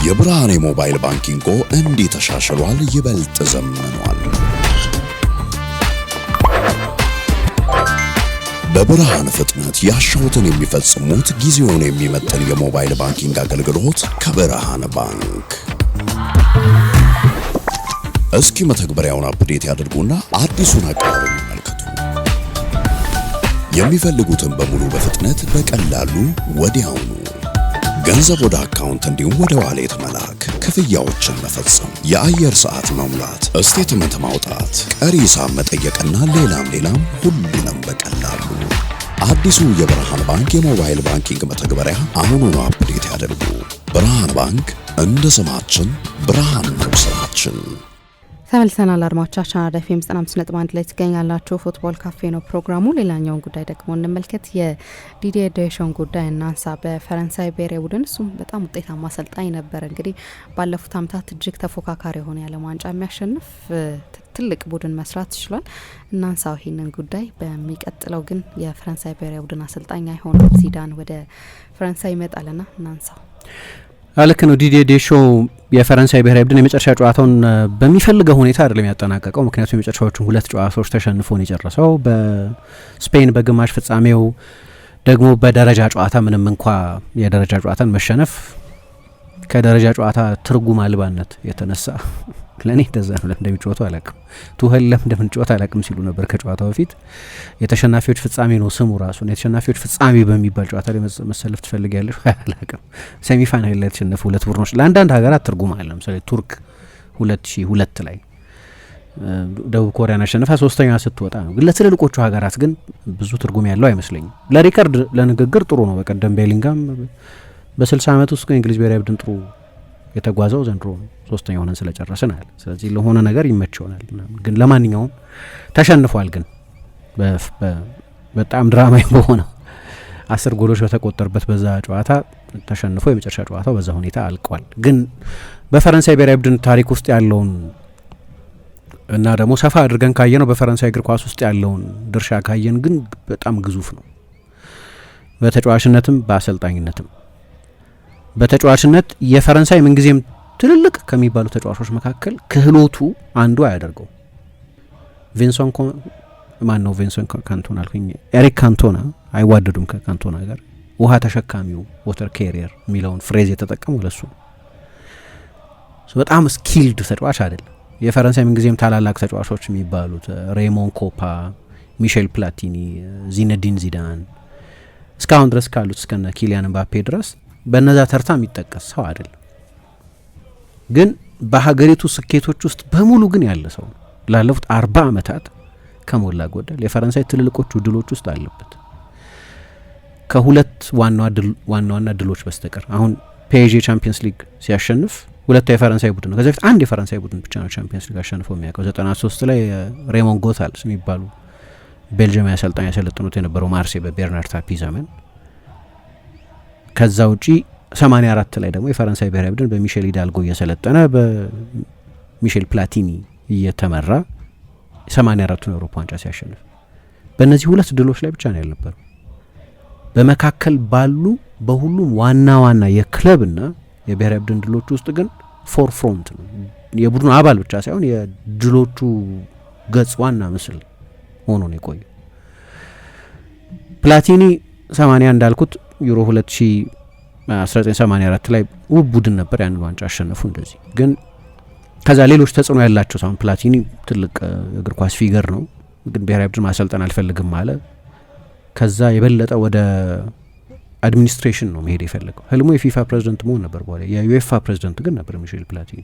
የብርሃን ሞባይል ባንኪንግ እንዴት ተሻሽሏል ይበልጥ ዘመኗል። በብርሃን ፍጥነት ያሻውትን የሚፈጽሙት ጊዜውን የሚመጥን የሞባይል ባንኪንግ አገልግሎት ከብርሃን ባንክ። እስኪ መተግበሪያውን አፕዴት ያድርጉና አዲሱን አቀራረብ ይመልከቱ። የሚፈልጉትን በሙሉ በፍጥነት በቀላሉ ወዲያውኑ ገንዘብ ወደ አካውንት እንዲሁም ወደ ዋሌት መላክ፣ ክፍያዎችን መፈጸም፣ የአየር ሰዓት መሙላት፣ ስቴትመንት ማውጣት፣ ቀሪ ሂሳብ መጠየቅና ሌላም ሁሉንም በቀላሉ። አዲሱ የብርሃን ባንክ የሞባይል ባንኪንግ መተግበሪያ አሁኑኑ አፕዴት ያድርጉ። ብርሃን ባንክ እንደ ስማችን ብርሃን ነው ስራችን። ተመልሰናል አድማጮቻችን። አራዳ ኤፍ ኤም 95.1 ላይ ትገኛላችሁ። ፉትቦል ካፌ ነው ፕሮግራሙ። ሌላኛውን ጉዳይ ደግሞ እንመልከት። የዲዲዬ ዴሾን ጉዳይ እናንሳ። በፈረንሳይ ብሔራዊ ቡድን እሱም በጣም ውጤታማ አሰልጣኝ ነበር። እንግዲህ ባለፉት ዓመታት እጅግ ተፎካካሪ የሆነ የዓለም ዋንጫ የሚያሸንፍ ትልቅ ቡድን መስራት ይችላል። እናንሳው ይህንን ጉዳይ። በሚቀጥለው ግን የፈረንሳይ ብሔራዊ ቡድን አሰልጣኝ አይሆንም። ዚዳን ወደ ፈረንሳይ ይመጣልና እናንሳው። ልክ ነው። ዲዲዬ ዴሾ የፈረንሳይ ብሔራዊ ቡድን የመጨረሻ ጨዋታውን በሚፈልገው ሁኔታ አይደለም ያጠናቀቀው። ምክንያቱም የመጨረሻዎቹን 2 ጨዋታዎች ተሸንፎ ነው የጨረሰው። በስፔን በግማሽ ፍጻሜው ደግሞ በደረጃ ጨዋታ ምንም እንኳ የደረጃ ጨዋታን መሸነፍ ከደረጃ ጨዋታ ትርጉም አልባነት የተነሳ ለኔ እንደዛ ነው። ለምን እንደሚጫወቱ አላውቅም። ቱኸል ለምን እንደሚጫወቱ አላውቅም ሲሉ ነበር ከጨዋታው በፊት። የተሸናፊዎች ፍጻሜ ነው ስሙ ራሱ። የተሸናፊዎች ፍጻሜ በሚባል ጨዋታ ላይ መሰለፍ ትፈልጊያለሽ? አላውቅም። ሴሚ ፋይናል ላይ የተሸነፉ 2 ቡድኖች ለአንዳንድ ሀገራት ትርጉም አለ። ለምሳሌ ቱርክ 2002 ላይ ደቡብ ኮሪያን አሸንፋ 3ኛ ስትወጣ ነው። ግን ለትልልቆቹ ሀገራት ግን ብዙ ትርጉም ያለው አይመስለኝም። ለሪከርድ ለንግግር ጥሩ ነው። በቀደም ቤሊንጋም በ60 ዓመት ውስጥ እንግሊዝ ብሔራዊ ቡድን ጥሩ የተጓዘው ዘንድሮ 3ኛ ሆነን ስለጨረስን አለ። ስለዚህ ለሆነ ነገር ይመቸውናል። ግን ለማንኛውም ተሸንፏል። ግን በጣም ድራማዊ በሆነ 10 ጎሎች በተቆጠሩበት በዛ ጨዋታ ተሸንፎ የመጨረሻ ጨዋታው በዛ ሁኔታ አልቋል። ግን በፈረንሳይ ብሔራዊ ቡድን ታሪክ ውስጥ ያለውን እና ደግሞ ሰፋ አድርገን ካየነው በፈረንሳይ እግር ኳስ ውስጥ ያለውን ድርሻ ካየን ግን በጣም ግዙፍ ነው። በተጫዋችነትም በአሰልጣኝነትም። በተጫዋችነት የፈረንሳይ ምንጊዜም ትልልቅ ከሚባሉ ተጫዋቾች መካከል ክህሎቱ አንዱ አያደርገው። ቪንሰንት ካንቶና አልኩኝ፣ ኤሪክ ካንቶና አይዋደዱም ከካንቶና ጋር። ውሃ ተሸካሚው ዋተር ካሪየር የሚለውን ፍሬዝ የተጠቀመው ለሱ በጣም ስኪልድ ተጫዋች አይደለም። የፈረንሳይ ምንጊዜም ታላላቅ ተጫዋቾች የሚባሉት ሬሞን ኮፓ፣ ሚሼል ፕላቲኒ፣ ዚነዲን ዚዳን እስካሁን ድረስ ካሉት እስከነ ኪሊያን ምባፔ ድረስ በነዛ ተርታ የሚጠቀስ ሰው አይደለም። ግን በሀገሪቱ ስኬቶች ውስጥ በሙሉ ግን ያለ ሰው ነው። ላለፉት 40 ዓመታት ከሞላ ጎደል የፈረንሳይ ትልልቆቹ ድሎች ውስጥ አለበት። ከ2 ዋና ድሎች በስተቀር አሁን ፒኤስጂ ቻምፒየንስ ሊግ ሲያሸንፍ 2 የፈረንሳይ ቡድን ነው። ከዚህ በፊት 1 የፈረንሳይ ቡድን ብቻ ነው ቻምፒየንስ ሊግ አሸንፎ የሚያውቀው። 93 ላይ ሬሞን ጎታልስ የሚባሉ ቤልጅየማዊ አሰልጣኝ ያሰለጥኑት የነበረው ማርሴይ በቤርናርድ ታፒ ዘመን። ከዛ ውጪ 84 ላይ ደግሞ የፈረንሳይ ብሔራዊ ቡድን በሚሼል ሂዳልጎ እየሰለጠነ በሚሼል ፕላቲኒ እየተመራ 84ቱን የአውሮፓ ዋንጫ ሲያሸንፍ በእነዚህ 2 ድሎች ላይ ብቻ ነው ያልነበረው። በመካከል ባሉ በሁሉም ዋና የክለብና የብሔራዊ ቡድን ድሎች ውስጥ ግን ፎርፍሮንት ነው። የቡድኑ አባል ብቻ ሳይሆን የድሎቹ ገጽ ዋና ምስል ሆኖ ነው የቆየው። ፕላቲኒ 80 እንዳልኩት ዩሮ 1984 ላይ ውብ ቡድን ነበር። ያንን ዋንጫ አሸነፉ። እንደዚህ ግን ከዛ ሌሎች ተጽዕኖ ያላቸው ሳይሆን ፕላቲኒ ትልቅ እግር ኳስ ፊገር ነው። ግን ብሔራዊ ቡድን ማሰልጠን አልፈልግም አለ። ከዛ የበለጠ ወደ አድሚኒስትሬሽን ነው መሄድ የፈለገው። ህልሙ የፊፋ ፕሬዝዳንት መሆን ነበር። በኋላ የዩኤፋ ፕሬዝዳንት ግን ነበር ሚሼል ፕላቲኒ።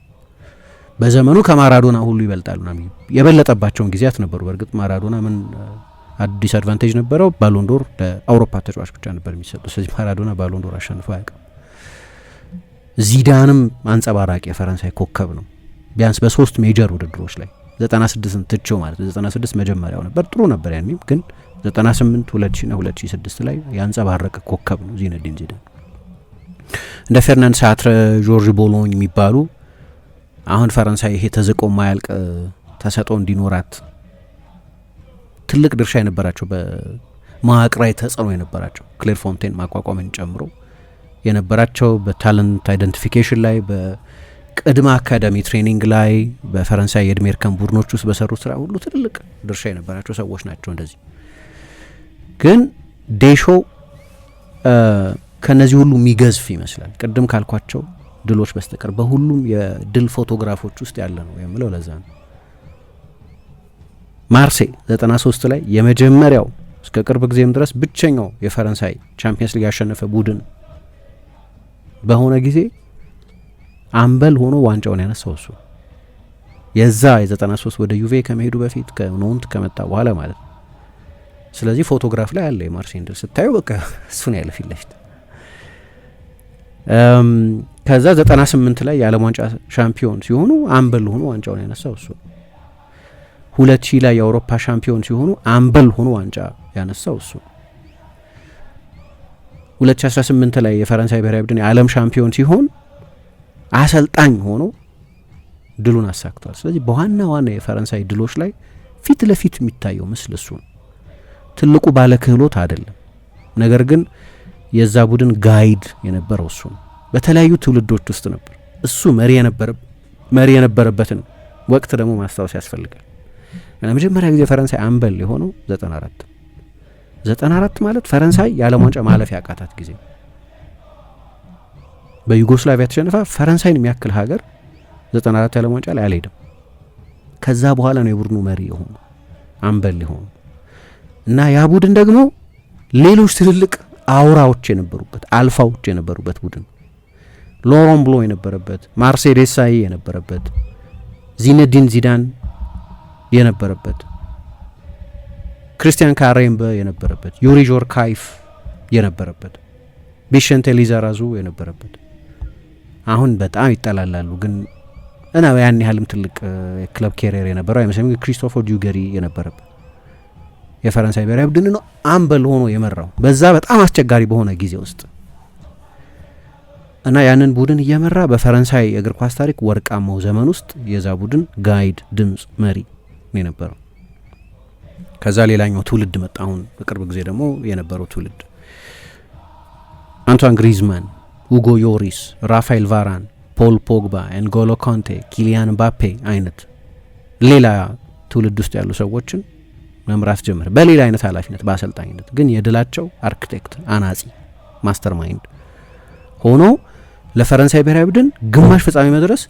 በዘመኑ ከማራዶና ሁሉ ይበልጣሉና የበለጠባቸውን ጊዜያት ነበሩ። በእርግጥ ማራዶና ምን አዲስ አድቫንቴጅ ነበረው? ባሎንዶር ለአውሮፓ ተጫዋች ብቻ ነበር የሚሰጠው። ስለዚህ ማራዶና ባሎንዶር አሸንፎ አያውቅም። ዚዳንም አንጸባራቂ የፈረንሳይ ኮከብ ነው። ቢያንስ በ3 ሜጀር ውድድሮች ላይ 96ን ትቼው ማለት ነው። 96 መጀመሪያው ነበር፣ ጥሩ ነበር ያኔም። ግን 98፣ 2000 እና 2006 ላይ ያንጸባረቀ ኮከብ ነው ዚነዲን ዚዳን። እንደ ፌርናንድ ሳትረ፣ ጆርጅ ቦሎኝ የሚባሉ አሁን ፈረንሳይ ይሄ ተዝቆ ማያልቅ ተሰጦ እንዲኖራት ትልቅ ድርሻ የነበራቸው በመዋቅራዊ ተጽዕኖ የነበራቸው ክሌር ፎንቴን ማቋቋምን ጨምሮ የነበራቸው በታለንት አይደንቲፊኬሽን ላይ በቅድመ አካዳሚ ትሬኒንግ ላይ በፈረንሳይ የእድሜ እርከን ቡድኖች ውስጥ በሰሩት ስራ ሁሉ ትልቅ ድርሻ የነበራቸው ሰዎች ናቸው። እንደዚህ ግን ዴሾ ከነዚህ ሁሉ የሚገዝፍ ይመስላል ቅድም ካልኳቸው ድሎች በስተቀር በሁሉም የድል ፎቶግራፎች ውስጥ ያለ ነው የምለው ለዛ ነው። ማርሴይ 93 ላይ የመጀመሪያው እስከ ቅርብ ጊዜም ድረስ ብቸኛው የፈረንሳይ ቻምፒየንስ ሊግ ያሸነፈ ቡድን በሆነ ጊዜ አምበል ሆኖ ዋንጫውን ያነሳው እሱ የዛ የ93 ወደ ዩቬ ከመሄዱ በፊት ከኖንት ከመጣ በኋላ ማለት ነው። ስለዚህ ፎቶግራፍ ላይ አለ የማርሴይን ድል ስታዩ በቃ እሱን ያለ ፊት ለፊት። ከዛ 98 ላይ የዓለም ዋንጫ ሻምፒዮን ሲሆኑ አምበል ሆኖ ዋንጫውን ያነሳው እሱ። 2000 ላይ የአውሮፓ ሻምፒዮን ሲሆኑ አምበል ሆኖ ዋንጫ ያነሳው እሱ። 2018 ላይ የፈረንሳይ ብሔራዊ ቡድን የዓለም ሻምፒዮን ሲሆን አሰልጣኝ ሆኖ ድሉን አሳክቷል። ስለዚህ በዋና ዋና የፈረንሳይ ድሎች ላይ ፊት ለፊት የሚታየው ምስል እሱ ነው። ትልቁ ባለ ክህሎት አይደለም፣ ነገር ግን የዛ ቡድን ጋይድ የነበረው እሱ ነው። በተለያዩ ትውልዶች ውስጥ ነበር እሱ መሪ የነበረበትን ወቅት ደግሞ ማስታወስ ያስፈልጋል። ለመጀመሪያ ጊዜ ፈረንሳይ አምበል የሆነው 94 ማለት ፈረንሳይ የዓለም ዋንጫ ማለፍ ያቃታት ጊዜ በዩጎስላቪያ ተሸንፋ ፈረንሳይን የሚያክል ሀገር 94 የዓለም ዋንጫ ላይ አልሄድም። ከዛ በኋላ ነው የቡድኑ መሪ የሆኑ አምበል የሆኑ እና ያ ቡድን ደግሞ ሌሎች ትልልቅ አውራዎች የነበሩበት አልፋዎች የነበሩበት ቡድን ሎሮን ብሎ የነበረበት ማርሴይ ዴሳይ የነበረበት ዚነዲን ዚዳን የነበረበት ክሪስቲያን ካሬምበ የነበረበት ዩሪ ጆርካይፍ የነበረበት ቪሸንቴ ሊዛራዙ የነበረበት አሁን በጣም ይጠላላሉ ግን እና ያን ያህልም ትልቅ የክለብ ኬሪየር የነበረው አይመስለኝም። ክሪስቶፈር ዱገሪ የነበረበት የፈረንሳይ ብሔራዊ ቡድን ነው አምበል ሆኖ የመራው በዛ በጣም አስቸጋሪ በሆነ ጊዜ ውስጥ እና ያንን ቡድን እየመራ በፈረንሳይ የእግር ኳስ ታሪክ ወርቃማው ዘመን ውስጥ የዛ ቡድን ጋይድ ድምጽ መሪ ነው የነበረው። ከዛ ሌላኛው ትውልድ መጣ። አሁን በቅርብ ጊዜ ደግሞ የነበረው ትውልድ አንቷን ግሪዝማን፣ ሁጎ ዮሪስ፣ ራፋኤል ቫራን፣ ፖል ፖግባ፣ ኤንጎሎ ኮንቴ፣ ኪሊያን ምባፔ አይነት ሌላ ትውልድ ውስጥ ያሉ ሰዎችን መምራት ጀመረ በሌላ አይነት ኃላፊነት በአሰልጣኝነት ግን የድላቸው አርክቴክት አናጺ ማስተር ማይንድ ሆኖ ለፈረንሳይ ብሔራዊ ቡድን ግማሽ ፍጻሜ መድረስ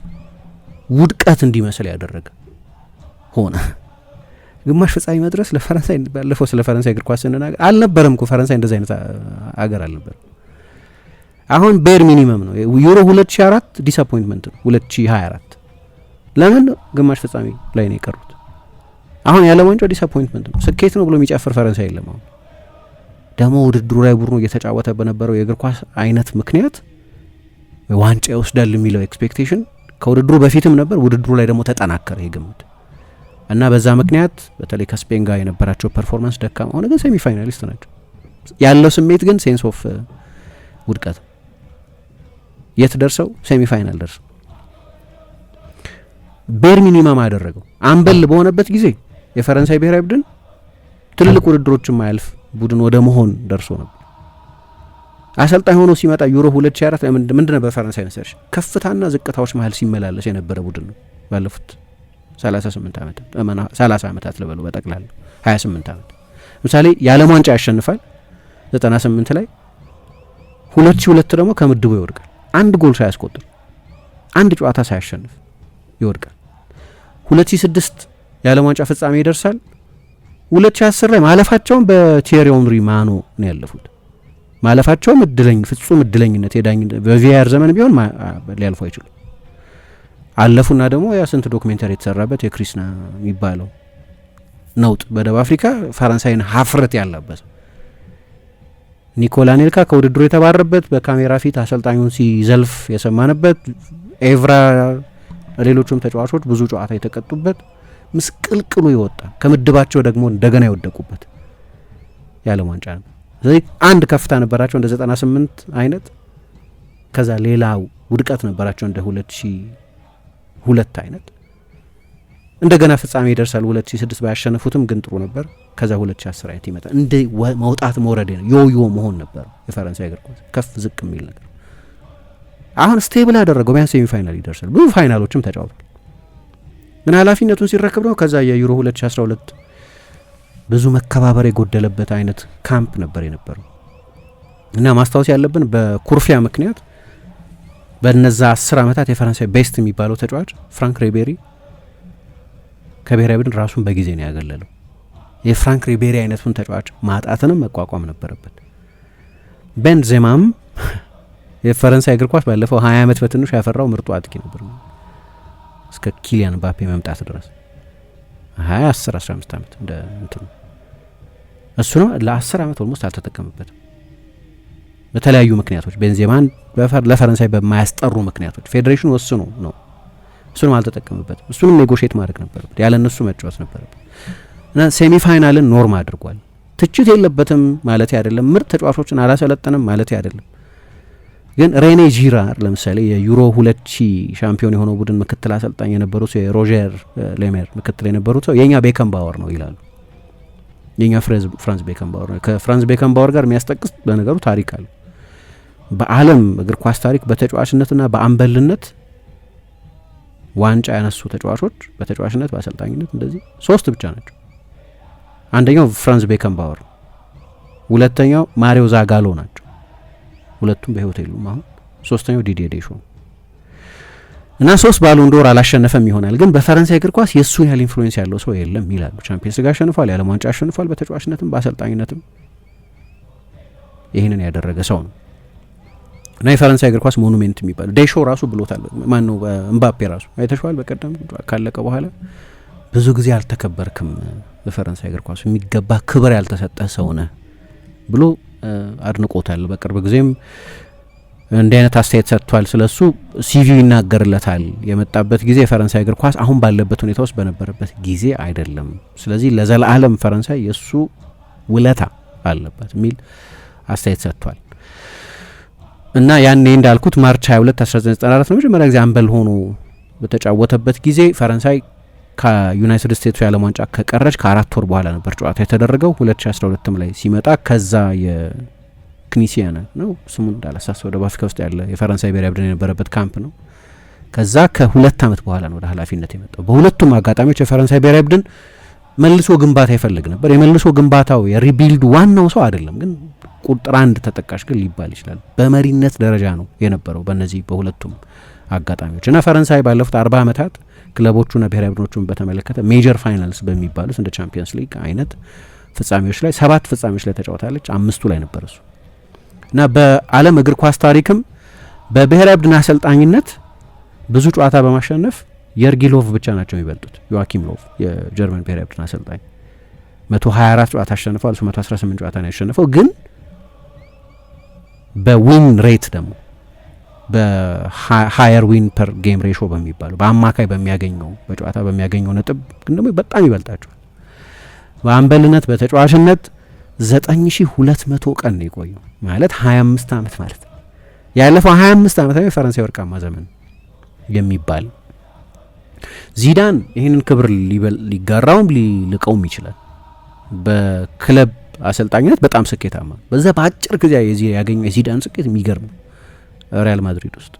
ውድቀት እንዲመስል ያደረገ ሆነ። ግማሽ ፍጻሜ መድረስ ለፈረንሳይ ባለፈው ስለ ፈረንሳይ እግር ኳስ ስንናገር አልነበረም እኮ ፈረንሳይ እንደዛ አይነት አገር አልነበረም። አሁን ቤር ሚኒመም ነው። ዩሮ 2004 ዲስአፖይንትመንት ነው 2024 ለምን ግማሽ ፍጻሜ ላይ ነው የቀሩት? አሁን የዓለም ዋንጫው ዲስአፖይንትመንት ነው። ስኬት ነው ብሎ የሚጨፍር ፈረንሳይ የለም። አሁን ደግሞ ውድድሩ ላይ ቡድኑ እየተጫወተ በነበረው የእግር ኳስ አይነት ምክንያት ዋንጫ ይወስዳል የሚለው ኤክስፔክቴሽን ከውድድሩ በፊትም ነበር፣ ውድድሩ ላይ ደግሞ ተጠናከረ ይህ ግምት እና በዛ ምክንያት በተለይ ከስፔን ጋር የነበራቸው ፐርፎርማንስ ደካማ ሆነ። ግን ሴሚ ፋይናሊስት ናቸው። ያለው ስሜት ግን ሴንስ ኦፍ ውድቀት የት ደርሰው ሴሚ ፋይናል ደርሰው ቤር ሚኒመም አደረገው። አምበል በሆነበት ጊዜ የፈረንሳይ ብሔራዊ ቡድን ትልልቅ ውድድሮችን ማያልፍ ቡድን ወደ መሆን ደርሶ ነበር። አሰልጣኝ ሆኖ ሲመጣ ዩሮ 2024 ምንድን ነበር ፈረንሳይ መሰለሽ ከፍታና ዝቅታዎች መሀል ሲመላለስ የነበረ ቡድን ነው። ባለፉት 30 ዓመታት ልበሉ በጠቅላላ 28 ዓመት ለምሳሌ የዓለም ዋንጫ ያሸንፋል 98 ላይ 2002 ደግሞ ከምድቡ ይወድቃል። አንድ ጎል ሳያስቆጥር አንድ ጨዋታ ሳያሸንፍ ይወድቃል። 2006 የዓለም ዋንጫ ፍጻሜ ይደርሳል። 2010 ላይ ማለፋቸውን በቲየሪ ኦንሪ ማኖ ነው ያለፉት። ማለፋቸውም ፍጹም እድለኝነት የዳኝነት በቪአር ዘመን ቢሆን ሊያልፉ አይችሉም። አለፉና ደግሞ ያ ስንት ዶክሜንተሪ የተሰራበት የክሪስና የሚባለው ነውጥ በደቡብ አፍሪካ ፈረንሳይን ሀፍረት ያለበት ኒኮላ ኔልካ ከውድድሩ የተባረበት በካሜራ ፊት አሰልጣኙን ሲዘልፍ የሰማንበት ኤቭራ ሌሎቹም ተጫዋቾች ብዙ ጨዋታ የተቀጡበት ምስቅልቅሉ ይወጣ ከምድባቸው ደግሞ እንደገና የወደቁበት የዓለም ዋንጫ ነው። ስለዚህ አንድ ከፍታ ነበራቸው እንደ 98 አይነት፣ ከዛ ሌላ ውድቀት ነበራቸው እንደ 2002 አይነት። እንደገና ፍጻሜ ይደርሳል 2006 ባያሸነፉትም ግን ጥሩ ነበር። ከዛ 2010 አይነት ይመጣ እንደ መውጣት መውረድ ነው ዮዮ መሆን ነበር የፈረንሳይ እግር ኳስ ከፍ ዝቅ የሚል ነገር አሁን ስቴብል አደረገው። ቢያንስ ሴሚ ፋይናል ይደርሳል። ብዙ ፋይናሎችም ተጫውቷል። ግን ኃላፊነቱን ሲረከብ ነው ከዛ የዩሮ 2012 ብዙ መከባበር የጎደለበት አይነት ካምፕ ነበር የነበረው እና ማስታወስ ያለብን በኩርፊያ ምክንያት በነዛ 10 ዓመታት የፈረንሳይ ቤስት የሚባለው ተጫዋች ፍራንክ ሪቤሪ ከብሔራዊ ቡድን ራሱን በጊዜ ነው ያገለለው። የፍራንክ ሪቤሪ አይነቱን ተጫዋች ማጣትንም መቋቋም ነበረበት። ቤንዜማም የፈረንሳይ እግር ኳስ ባለፈው 20 ዓመት በትንሹ ያፈራው ምርጡ አጥቂ ነበር እስከ ኪሊያን ምባፔ መምጣት ድረስ 10 15 ዓመት እንደ እንትኑ እሱ ነው ለ10 ዓመት ኦልሞስት አልተጠቀመበትም በተለያዩ ምክንያቶች። ቤንዜማን ለፈረንሳይ በማያስጠሩ ምክንያቶች ፌዴሬሽኑ ወስኖ ነው እሱንም አልተጠቀመበትም። እሱንም ኔጎሽየት ማድረግ ነበረበት፣ ያለ እነሱ መጫወት ነበረበት እና ሴሚ ፋይናልን ኖርም አድርጓል። ትችት የለበትም ማለት አይደለም፣ ምርጥ ተጫዋቾችን አላሰለጠንም ማለት አይደለም። ግን ሬኔ ጂራር ለምሳሌ የዩሮ 2000 ሻምፒዮን የሆነው ቡድን ምክትል አሰልጣኝ የነበሩት የሮጀር ሌሜር ምክትል የነበሩት ሰው የኛ ቤከንባወር ነው ይላሉ። የኛ ፍራንስ ቤከንባወር ነው። ከፍራንስ ቤከንባወር ጋር የሚያስጠቅስ በነገሩ ታሪክ አለ። በዓለም እግር ኳስ ታሪክ በተጫዋችነትና በአምበልነት ዋንጫ ያነሱ ተጫዋቾች በተጫዋችነት በአሰልጣኝነት እንደዚህ 3 ብቻ ናቸው። አንደኛው ፍራንስ ቤከንባወር፣ ሁለተኛው ማሪዮ ዛጋሎ ናቸው። ሁለቱም በህይወት የሉም አሁን። ሶስተኛው ዲዲዬ ዴሾ እና 3 ባሎን ዶር አላሸነፈም ይሆናል፣ ግን በፈረንሳይ እግር ኳስ የእሱን ያህል ኢንፍሉዌንስ ያለው ሰው የለም ይላሉ። ቻምፒየንስ ሊግ አሸንፏል፣ የዓለም ዋንጫ አሸንፏል፣ በተጫዋችነትም በአሰልጣኝነትም ይህንን ያደረገ ሰው ነው እና የፈረንሳይ እግር ኳስ ሞኑሜንት የሚባል ዴሾ ራሱ ብሎታል። ማን ነው እምባፔ ራሱ አይተሽዋል። በቀደም ካለቀ በኋላ ብዙ ጊዜ አልተከበርክም፣ በፈረንሳይ እግር ኳስ የሚገባ ክብር ያልተሰጠ ሰው ነህ ብሎ አድንቆታል። በቅርብ ጊዜም እንዲህ አይነት አስተያየት ሰጥቷል። ስለሱ ሲቪው ይናገርለታል። የመጣበት ጊዜ የፈረንሳይ እግር ኳስ አሁን ባለበት ሁኔታ ውስጥ በነበረበት ጊዜ አይደለም፣ ስለዚህ ለዘላለም ፈረንሳይ የሱ ውለታ አለበት የሚል አስተያየት ሰጥቷል። እና ያኔ እንዳልኩት ማርች 22 1994 ነው መጀመሪያ ጊዜ አምበል ሆኖ በተጫወተበት ጊዜ ፈረንሳይ ከዩናይትድ ስቴትስ የዓለም ዋንጫ ከቀረች ከ4 ወር በኋላ ነበር ጨዋታ የተደረገው 2012 ላይ ሲመጣ። ከዛ የክኒሲያና ነው ስሙ እንዳላሳስበው ደቡብ አፍሪካ ውስጥ ያለ የፈረንሳይ ብሔራዊ ቡድን የነበረበት ካምፕ ነው። ከዛ ከ2 ዓመት በኋላ ነው ወደ ኃላፊነት የመጣው። በሁለቱም አጋጣሚዎች የፈረንሳይ ብሔራዊ ቡድን መልሶ ግንባታ ይፈልግ ነበር። የመልሶ ግንባታው የሪቢልድ ዋናው ሰው አይደለም፣ ግን ቁጥር 1 ተጠቃሽ ግን ሊባል ይችላል። በመሪነት ደረጃ ነው የነበረው በእነዚህ በሁለቱም አጋጣሚዎች እና ፈረንሳይ ባለፉት 40 ዓመታት ክለቦቹና ብሔራዊ ቡድኖቹን በተመለከተ ሜጀር ፋይናልስ በሚባሉት እንደ ቻምፒየንስ ሊግ አይነት ፍጻሜዎች ላይ 7 ፍጻሜዎች ላይ ተጫውታለች። 5ቱ ላይ ነበር እሱ እና በዓለም እግር ኳስ ታሪክም በብሔራዊ ቡድን አሰልጣኝነት ብዙ ጨዋታ በማሸነፍ የርጊ ሎቭ ብቻ ናቸው የሚበልጡት። ዮአኪም ሎቭ የጀርመን ብሔራዊ ቡድን አሰልጣኝ 124 ጨዋታ አሸንፈዋል። እሱ 118 ጨዋታ ነው ያሸነፈው። ግን በዊን ሬት ደግሞ በሃየር ዊን ፐር ጌም ሬሾ በሚባለው በአማካይ በሚያገኘው በጨዋታ በሚያገኘው ነጥብ ግን ደግሞ በጣም ይበልጣቸዋል። በአምበልነት በተጫዋችነት 9200 ቀን ነው የቆየው ማለት 25 ዓመት ማለት ነው። ያለፈው 25 ዓመት ላይ ፈረንሳይ ወርቃማ ዘመን የሚባል ዚዳን ይህንን ክብር ሊጋራውም ሊልቀውም ይችላል። በክለብ አሰልጣኝነት በጣም ስኬታማ በዛ በአጭር ጊዜ ያገኘው የዚዳን ስኬት የሚገርም ሪያል ማድሪድ ውስጥ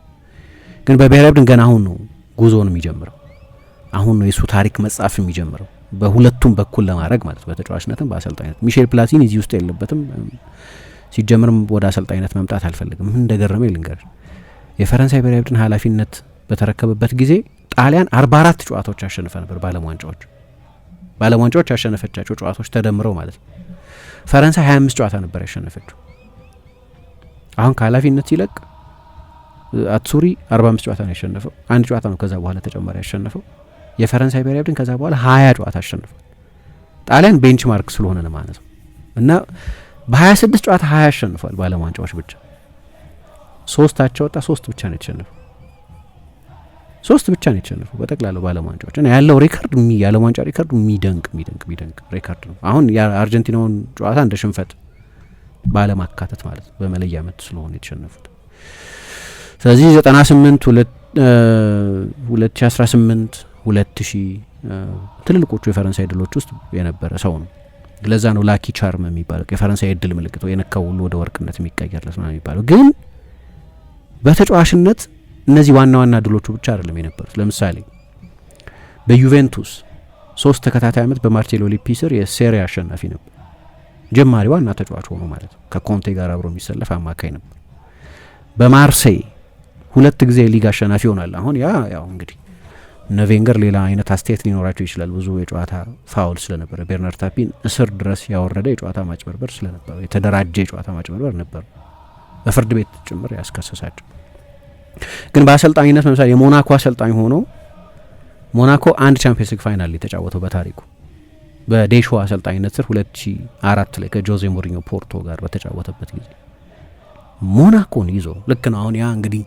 ግን በብሔራዊ ቡድን ገና አሁን ነው ጉዞውን የሚጀምረው። አሁን ነው የሱ ታሪክ መጻፍ የሚጀምረው በሁለቱም በኩል ለማድረግ ማለት በተጫዋችነትም በአሰልጣኝነት። ሚሼል ፕላቲኒ እዚህ ውስጥ የለበትም። ሲጀምርም ወደ አሰልጣኝነት መምጣት አልፈልግም። ምን እንደገረመኝ ልንገር። የፈረንሳይ ብሔራዊ ቡድን ኃላፊነት በተረከበበት ጊዜ ጣሊያን 44 ጨዋታዎች ያሸንፈ ነበር። በዓለም ዋንጫዎች ያሸነፈቻቸው ጨዋታዎች ተደምረው ማለት ነው። ፈረንሳይ 25 ጨዋታ ነበር ያሸነፈችው። አሁን ከኃላፊነት ሲለቅ አትሱሪ 45 ጨዋታ ነው ያሸነፈው። 1 ጨዋታ ነው ከዛ በኋላ ተጨማሪ ያሸነፈው። የፈረንሳይ ብሔራዊ ቡድን ከዛ በኋላ 20 ጨዋታ አሸንፏል። ጣሊያን ቤንችማርክ ስለሆነ ነው ማለት ነው። እና በ26 ጨዋታ 20 አሸንፏል። በዓለም ዋንጫዎች ብቻ 3 አቻ ወጣ። 3 ብቻ ነው የተሸነፈው። 3 ብቻ ነው የተሸነፈው በጠቅላላው በዓለም ዋንጫዎች እና ያለው ሪከርድ የዓለም ዋንጫ ሪከርድ የሚደንቅ ሪከርድ ነው። አሁን የአርጀንቲናውን ጨዋታ እንደ ሽንፈት በዓለም አካተት ማለት ነው በመለያ ምት ስለሆነ የተሸነፉት። ስለዚህ 98 2018 2000 ትልልቆቹ የፈረንሳይ ድሎች ውስጥ የነበረ ሰው ነው። ለዛ ነው ላኪ ቻርም የሚባለው የፈረንሳይ እድል ምልክት የነካው ሁሉ ወደ ወርቅነት የሚቀየርለት ነው የሚባለው። ግን በተጫዋችነት እነዚህ ዋና ዋና ድሎቹ ብቻ አይደለም የነበሩት። ለምሳሌ በዩቬንቱስ 3 ተከታታይ ዓመት በማርሴሎ ሊፒ ስር የሴሪያ አሸናፊ ነበር። ጀማሪ ዋና ተጫዋች ሆኖ ማለት ነው። ከኮንቴ ጋር አብሮ የሚሰለፍ አማካይ ነበር። በማርሴይ 2 ጊዜ ሊግ አሸናፊ ይሆናል። አሁን ያው እንግዲህ እነ ቬንገር ሌላ አይነት አስተያየት ሊኖራቸው ይችላል። ብዙ የጨዋታ ፋውል ስለነበረ ቤርናርድ ታፒን እስር ድረስ ያወረደ የጨዋታ ማጭበርበር ስለነበረ የተደራጀ የጨዋታ ማጭበርበር ነበር፣ በፍርድ ቤት ጭምር ያስከሰሳቸው። ግን በአሰልጣኝነት ለምሳሌ የሞናኮ አሰልጣኝ ሆኖ ሞናኮ 1 ቻምፒየንስ ሊግ ፋይናል የተጫወተው በታሪኩ በዴሾ አሰልጣኝነት ስር 2004 ላይ ከጆዜ ሞሪኞ ፖርቶ ጋር በተጫወተበት ጊዜ ሞናኮን ይዞ ልክ ነው። አሁን ያ እንግዲህ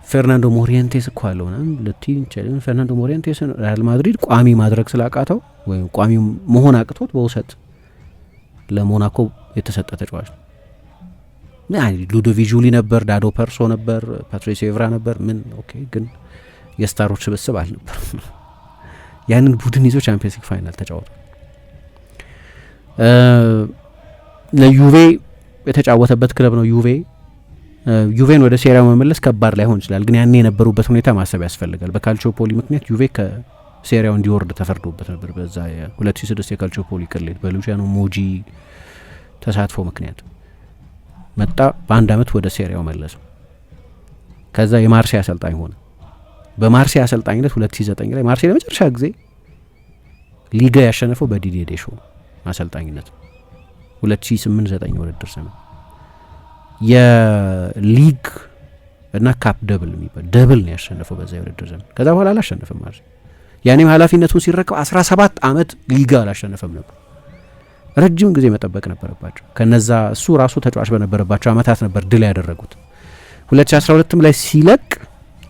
ፌርናንዶ ሞሪንቴስ እኮ አለው ና ለቲንቸልን ፌርናንዶ ሞሪንቴስ ሪያል ማድሪድ ቋሚ ማድረግ ስላቃተው ወይም ቋሚ መሆን አቅቶት በውሰት ለሞናኮ የተሰጠ ተጫዋች ነው። ሉዶቪክ ጁሊ ነበር፣ ዳዶ ፐርሶ ነበር፣ ፓትሪሲዮ ኤቭራ ነበር። ምን ኦኬ፣ ግን የስታሮች ስብስብ አልነበር። ያንን ቡድን ይዞ ቻምፒየንስ ሊግ ፋይናል ተጫወቷል። ለዩቬ የተጫወተበት ክለብ ነው። ዩቬን ወደ ሴሪያ መመለስ ከባድ ላይሆን ይችላል፣ ግን ያኔ የነበሩበት ሁኔታ ማሰብ ያስፈልጋል። በካልቾፖሊ ምክንያት ዩቬ ከሴሪያው እንዲወርድ ተፈርዶበት ነበር። በዛ የ2006 የካልቾፖሊ ቅሌት በሉቺያኖ ሞጂ ተሳትፎ ምክንያት መጣ። በ1 ዓመት ወደ ሴሪያው መለሰው። ከዛ የማርሴይ አሰልጣኝ ሆነ። በማርሴይ አሰልጣኝነት 2009 ላይ ማርሴይ ለመጨረሻ ጊዜ ሊጋ ያሸነፈው በዲዲዬ ዴሾ አሰልጣኝነት 2008-9 ውድድር ዘመን የሊግ እና ካፕ ደብል የሚባል ደብል ነው ያሸነፈው በዛ የውድድር ዘመን። ከዛ በኋላ አላሸነፈም ማርሴይ። ያኔም ኃላፊነቱን ሲረከብ 17 ዓመት ሊጋ አላሸነፈም ነበር። ረጅም ጊዜ መጠበቅ ነበረባቸው። ከነዛ እሱ ራሱ ተጫዋች በነበረባቸው አመታት ነበር ድል ያደረጉት። 2012 ላይ ሲለቅ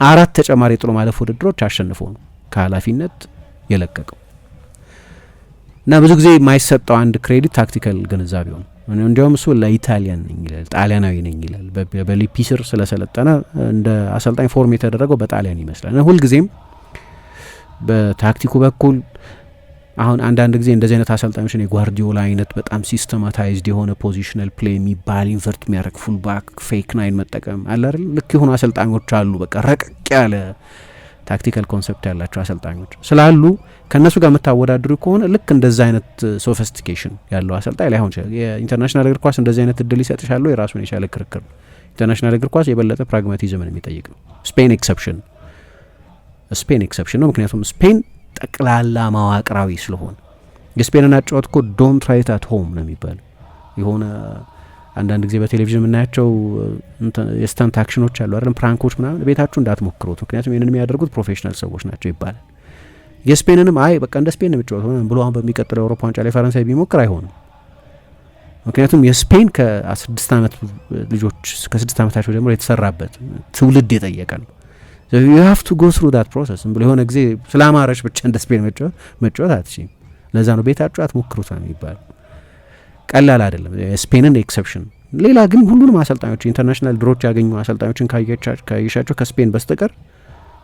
4 ተጨማሪ ጥሎ ማለፍ ውድድሮች አሸንፎ ነው ከኃላፊነት የለቀቀው። እና ብዙ ጊዜ የማይሰጠው አንድ ክሬዲት ታክቲካል ግንዛቤው ነው። እንዲያውም እሱ ለኢታሊያን ነኝ ይላል፣ ጣሊያናዊ ነኝ ይላል። በሊፒ ስር ስለሰለጠነ እንደ አሰልጣኝ ፎርም የተደረገው በጣሊያን ይመስላል። ሁልጊዜም በታክቲኩ በኩል አሁን አንዳንድ ጊዜ እንደዚህ አይነት አሰልጣኞችን የጓርዲዮላ አይነት በጣም ሲስተማታይዝድ የሆነ ፖዚሽናል ፕሌይ የሚባል ኢንቨርት የሚያደርግ ፉልባክ ፌክ ናይን መጠቀም አለ አይደል? ልክ የሆኑ አሰልጣኞች አሉ። በቃ ረቀቅ ያለ ታክቲካል ኮንሰፕት ያላቸው አሰልጣኞች ስላሉ ከእነሱ ጋር የምታወዳድሩ ከሆነ ልክ እንደዛ አይነት ሶፊስቲኬሽን ያለው አሰልጣኝ ላይሆን ይችላል። የኢንተርናሽናል እግር ኳስ እንደዚህ አይነት እድል ይሰጥሻል የራሱን የቻለ ክርክር ነው። ኢንተርናሽናል እግር ኳስ የበለጠ ፕራግማቲዝምን የሚጠይቅ ነው። ስፔን ኤክሰፕሽን ነው። ምክንያቱም ስፔን ጠቅላላ መዋቅራዊ ስለሆነ የስፔንን አጫወት እኮ ዶንት ትራይ ኢት አት ሆም ነው የሚባለው። የሆነ አንዳንድ ጊዜ በቴሌቪዥን የምናያቸው የስታንት አክሽኖች አሉ አይደል፣ ፕራንኮች ምናምን ቤታችሁ እንዳትሞክሩት፣ ምክንያቱም ይህንን የሚያደርጉት ፕሮፌሽናል ሰዎች ናቸው ይባላል። የስፔንንም በቃ እንደ ስፔን ነው የሚጫወተው ብሎ አሁን በሚቀጥለው የአውሮፓ ዋንጫ ላይ ፈረንሳይ ቢሞክር አይሆንም። ምክንያቱም የስፔን ከ6 ዓመት ልጆች ከ6 ዓመታቸው ጀምሮ የተሰራበት ትውልድ የጠየቀ ነው። you have to go through that process ብሎ የሆነ ጊዜ ስላማረች ብቻ እንደ ስፔን መጫወት አትችይም። ለዛ ነው ቤታችሁ አትሞክሩት ነው የሚባለው። ቀላል አይደለም። ስፔንን ኤክሰፕሽን። ሌላ ግን ሁሉንም አሰልጣኞች ኢንተርናሽናል ድሮች ያገኙ አሰልጣኞችን ካየሻቸው ከስፔን በስተቀር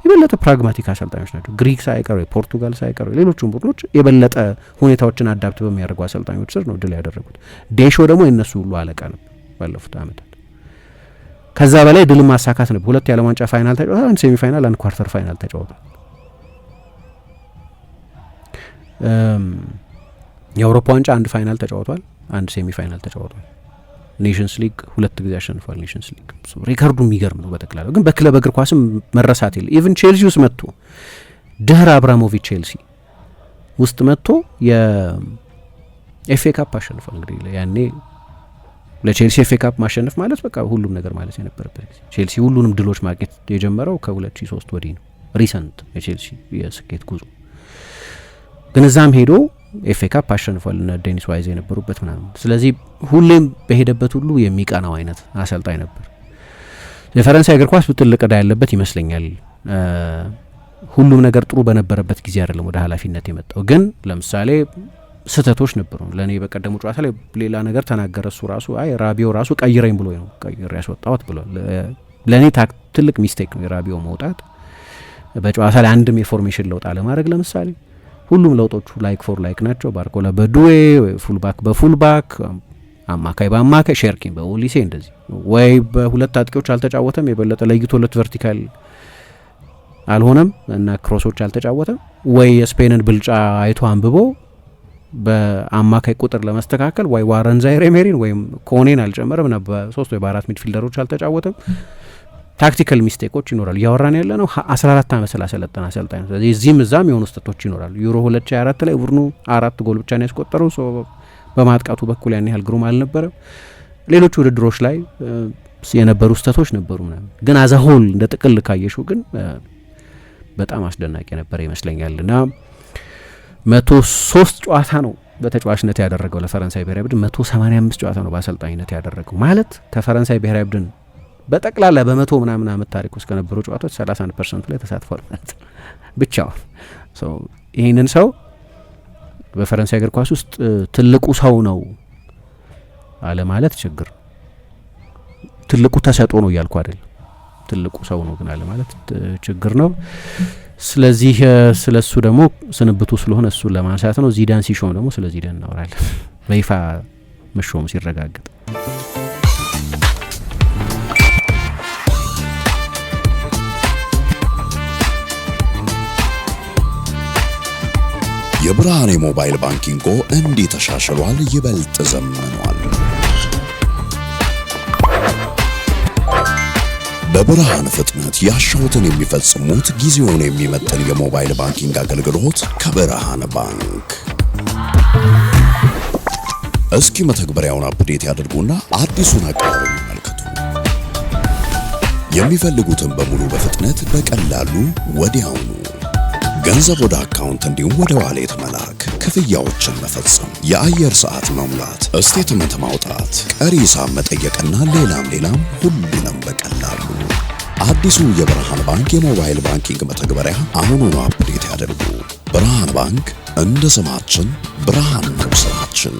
የበለጠ ፕራግማቲክ አሰልጣኞች ናቸው። ግሪክ ሳይቀሩ፣ ፖርቱጋል ሳይቀሩ፣ ሌሎቹም ቡድኖች የበለጠ ሁኔታዎችን አዳፕት በሚያደርጉ አሰልጣኞች ስር ነው ድል ያደረጉት። ዴሾ ደግሞ የነሱ ሁሉ አለቃ ነበር ባለፉት ዓመታት። ከዛ በላይ ድል ማሳካት ነበር። 2 የዓለም ዋንጫ ፋይናል ተጫውቷል፣ 1 ሴሚ ፋይናል፣ 1 ኳርተር ፋይናል ተጫውቷል። የአውሮፓ ዋንጫ 1 ፋይናል ተጫውቷል፣ 1 ሴሚ ፋይናል ተጫውቷል። ኔሽንስ ሊግ 2 ጊዜ አሸንፏል። ኔሽንስ ሊግ ሪካርዱ የሚገርም ነው በጠቅላላው። ግን በክለብ እግር ኳስም መረሳት የለ። ኢቭን ቼልሲ ውስጥ መጥቶ ድህረ አብራሞቪች ቼልሲ ውስጥ መጥቶ የኤፍኤ ካፕ አሸንፏል። እንግዲህ ያኔ ለቼልሲ ኤፍኤ ካፕ ማሸነፍ ማለት በቃ ሁሉም ነገር ማለት የነበረበት ጊዜ። ቼልሲ ሁሉንም ድሎች ማግኘት የጀመረው ከ2003 ወዲህ ነው። ሪሰንት የቼልሲ የስኬት ጉዞ ግን እዛም ሄዶ ኤፍኤ ካፕ አሸንፏል እና ዴኒስ ዋይዝ የነበሩበት ምናምን። ስለዚህ ሁሌም በሄደበት ሁሉ የሚቀናው አይነት አሰልጣኝ ነበር። የፈረንሳይ እግር ኳስ ትልቅ ዕዳ ያለበት ይመስለኛል። ሁሉም ነገር ጥሩ በነበረበት ጊዜ አይደለም ወደ ኃላፊነት የመጣው። ግን ለምሳሌ ስህተቶች ነበሩ። ለእኔ በቀደሙ ጨዋታ ላይ ሌላ ነገር ተናገረ። እሱ ራሱ ራቢዮ ራሱ ቀይረኝ ብሎ ነው ቀይሬ ያስወጣሁት ብሏል። ለእኔ ትልቅ ሚስቴክ ነው የራቢዮ መውጣት። በጨዋታ ላይ አንድም የፎርሜሽን ለውጥ አለማድረግ ለምሳሌ ሁሉም ለውጦቹ ላይክ ፎር ላይክ ናቸው። ባርኮላ በዱዌ ፉልባክ በፉልባክ አማካይ በአማካይ ሼርኪን በኦሊሴ እንደዚህ ወይ በሁለት አጥቂዎች አልተጫወተም፣ የበለጠ ለይቶለት ቨርቲካል አልሆነም እና ክሮሶች አልተጫወተም፣ ወይ የስፔንን ብልጫ አይቶ አንብቦ በአማካይ ቁጥር ለማስተካከል ወይ ዋረን ዛይሬ ሜሪን ወይም ኮኔን አልጨመረም እና በ3 ወይ በ4 ሚድፊልደሮች አልተጫወተም። ታክቲካል ሚስቴኮች ይኖራሉ። እያወራን ያለ ነው 14 ዓመት ስላሰለጠነ አሰልጣኝ ነው። ስለዚህ እዚህም እዛም የሆኑ ስህተቶች ይኖራሉ። ዩሮ 2024 ላይ ቡድኑ 4 ጎል ብቻ ነው ያስቆጠረው። በማጥቃቱ በኩል ያን ያህል ግሩም አልነበረም። ሌሎች ውድድሮች ላይ የነበሩ ስህተቶች ነበሩ ምናምን፣ ግን አዛሆል እንደ ጥቅል ካየሽው ግን በጣም አስደናቂ ነበር ይመስለኛል። እና 103 ጨዋታ ነው በተጫዋችነት ያደረገው ለፈረንሳይ ብሔራዊ ቡድን፣ 185 ጨዋታ ነው በአሰልጣኝነት ያደረገው። ማለት ከፈረንሳይ ብሔራዊ ቡድን በጠቅላላ በ100 ምናምን ዓመት ታሪክ ውስጥ ከነበሩ ጨዋታዎች 31% ላይ ተሳትፏል ማለት ነው ብቻውን። ይህንን ሰው በፈረንሳይ እግር ኳስ ውስጥ ትልቁ ሰው ነው አለ ማለት ችግር፣ ትልቁ ተሰጥኦ ነው እያልኩ አይደል፣ ትልቁ ሰው ነው ግን አለ ማለት ችግር ነው። ስለዚህ ስለሱ ደግሞ ስንብቱ ስለሆነ እሱን ለማንሳት ነው። ዚዳን ሲሾም ደግሞ ስለ ዚዳን እናወራለን በይፋ መሾሙ ሲረጋገጥ። የብርሃን የሞባይል ባንኪንጎ እንዲህ ተሻሽሏል፣ ይበልጥ ዘምኗል። በብርሃን ፍጥነት ያሻውትን የሚፈጽሙት ጊዜውን የሚመጥን የሞባይል ባንኪንግ አገልግሎት ከብርሃን ባንክ። እስኪ መተግበሪያውን አፕዴት ያድርጉና አዲሱን አቀራረብ ይመልከቱ። የሚፈልጉትን በሙሉ በፍጥነት በቀላሉ ወዲያውኑ ገንዘብ ወደ አካውንት እንዲሁም ወደ ዋሌት መላክ፣ ክፍያዎችን መፈጸም፣ የአየር ሰዓት መሙላት፣ ስቴትመንት ማውጣት፣ ቀሪ ሂሳብ መጠየቅና ሌላም ሁሉንም በቀላሉ። አዲሱ የብርሃን ባንክ የሞባይል ባንኪንግ መተግበሪያ አሁኑኑ አፕዴት ያድርጉ። ብርሃን ባንክ እንደ ስማችን ብርሃን ነው ስራችን።